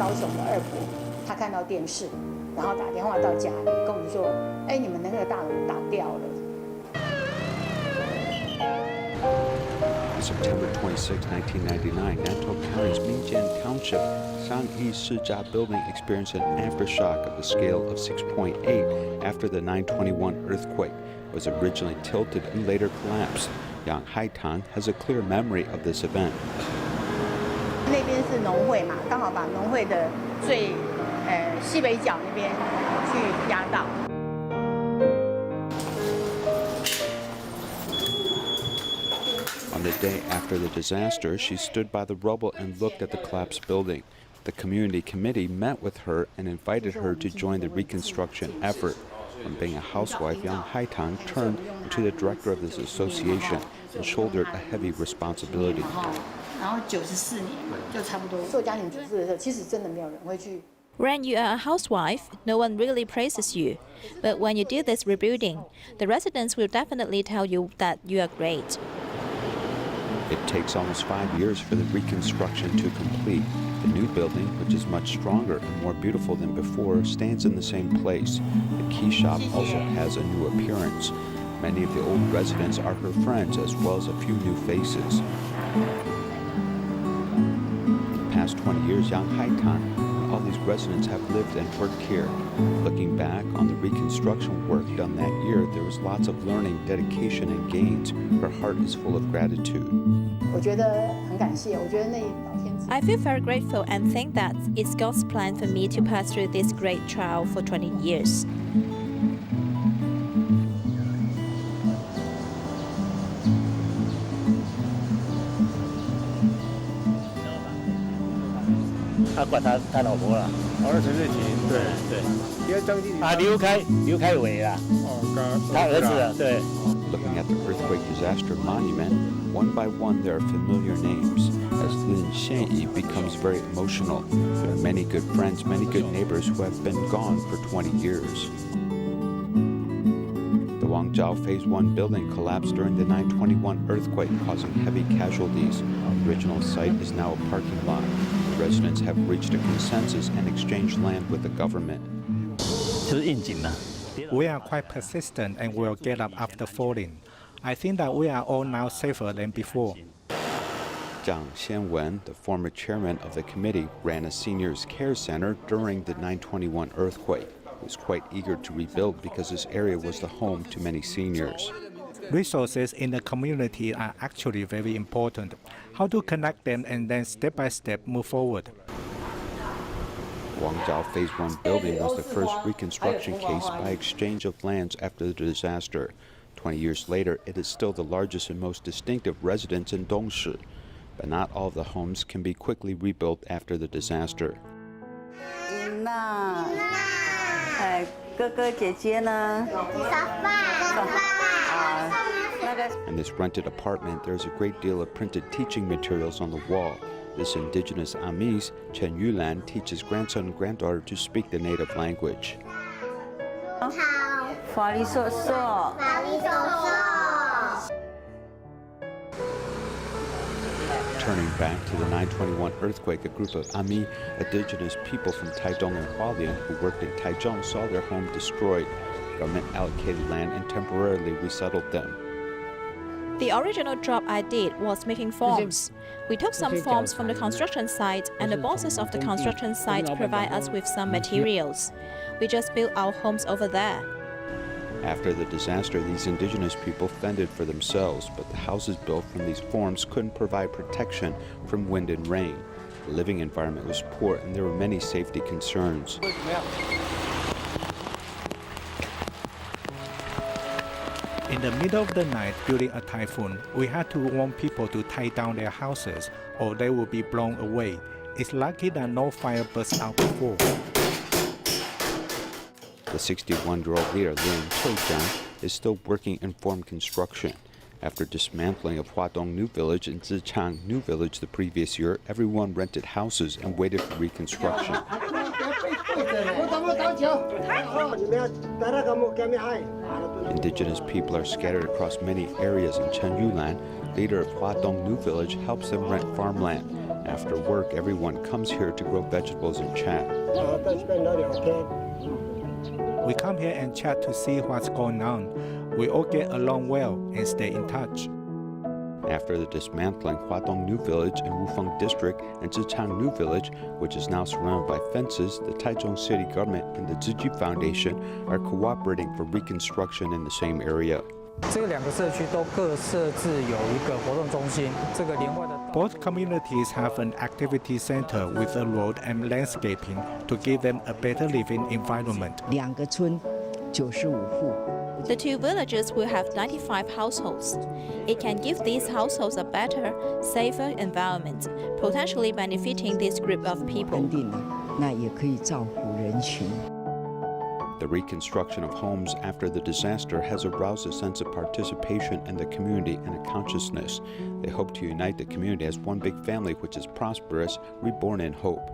高雄的二伯，他看到电视，然后打电话到家里跟我们说：“哎，你们那个大楼倒掉了。” On September 26, 1999, Nantou County's Mingjian Township Shangyi Shijia building experienced an aftershock of the scale of 6.8 after the 9/21 earthquake was originally tilted and later collapsed. Yang Haitang has a clear memory of this event. 那边是农会嘛，刚好把农会的最西北角那边去压到。On the day after the disaster, she stood by the rubble and looked at the collapsed building. The community committee met with her and invited her to join the reconstruction effort. From being a housewife, Yang Haitang turned into the director of this association and shouldered a heavy responsibility. 然后94年就差不多做家庭主妇的时候，其实真的没有人会去。 When you are a housewife, no one really praises you. But when you do this rebuilding, the residents will definitely tell you that you are great. It takes almost 5 years for the reconstruction to complete. The new building, which is much stronger and more beautiful than before, stands in the same place. The key shop also has a new appearance. Many of the old residents are her friends, as well as a few new faces. In the past 20 years, Yang Haitang and all these residents have lived and worked here. Looking back on the reconstruction work done that year, there was lots of learning, dedication, and gains. Her heart is full of gratitude. 我觉得很感谢，我觉得那老天。 I feel very grateful and think that it's God's plan for me to pass through this great trial for 20 years. Looking at the earthquake disaster monument, one by one there are familiar names. As Lin Xianyi becomes very emotional, there are many good friends, many good neighbors who have been gone for 20 years. The Wangjiao Phase 1 building collapsed during the 9/21 earthquake, causing heavy casualties. The original site is now a parking lot. The residents have reached a consensus and exchanged land with the government. We are quite persistent and will get up after falling. I think that we are all now safer than before. Zhang Xianwen, the former chairman of the committee, ran a seniors care center during the 9/21 earthquake. He was quite eager to rebuild because this area was the home to many seniors. Resources in the community are actually very important. How to connect them and then step by step move forward. Wangjiao Phase 1 building was the first reconstruction case by exchange of lands after the disaster. 20 years later, it is still the largest and most distinctive residence in Dongshi. But not all of the homes can be quickly rebuilt after the disaster. In this rented apartment, there's a great deal of printed teaching materials on the wall. This indigenous Amis, Chen Yulan, teaches grandson and granddaughter to speak the native language. Turning back to the 9/21 earthquake, a group of Ami, indigenous people from Taichung and Hualien who worked in Taichung saw their home destroyed. Government allocated land and temporarily resettled them. The original job I did was making forms. We took some forms from the construction site, and the bosses of the construction site provide us with some materials. We just built our homes over there. After the disaster, these indigenous people fended for themselves, but the houses built from these forms couldn't provide protection from wind and rain. The living environment was poor, and there were many safety concerns. In the middle of the night during a typhoon, we had to warn people to tie down their houses or they will be blown away. It's lucky that no fire burst out before. The 61-year-old leader, Lian Choujiang, is still working in form construction. After dismantling of Huadong New Village and Zichang New Village the previous year, everyone rented houses and waited for reconstruction. Indigenous people are scattered across many areas in Chen Yulan. Leader of Huadong New Village helps them rent farmland. After work, everyone comes here to grow vegetables and chat. We come here and chat to see what's going on. We all get along well and stay in touch. After the dismantling, Huadong New Village in Wufeng District and Zhichang New Village, which is now surrounded by fences, the Taichung City government and the Ziji Foundation are cooperating for reconstruction in the same area. Both communities have an activity center with a road and landscaping to give them a better living environment. 2个村95户。 The two villages will have 95 households. It can give these households a better, safer environment, potentially benefiting this group of people. 安定了，那也可以照顾人群。 The reconstruction of homes after the disaster has aroused a sense of participation in the community and a consciousness. They hope to unite the community as one big family which is prosperous, reborn in hope.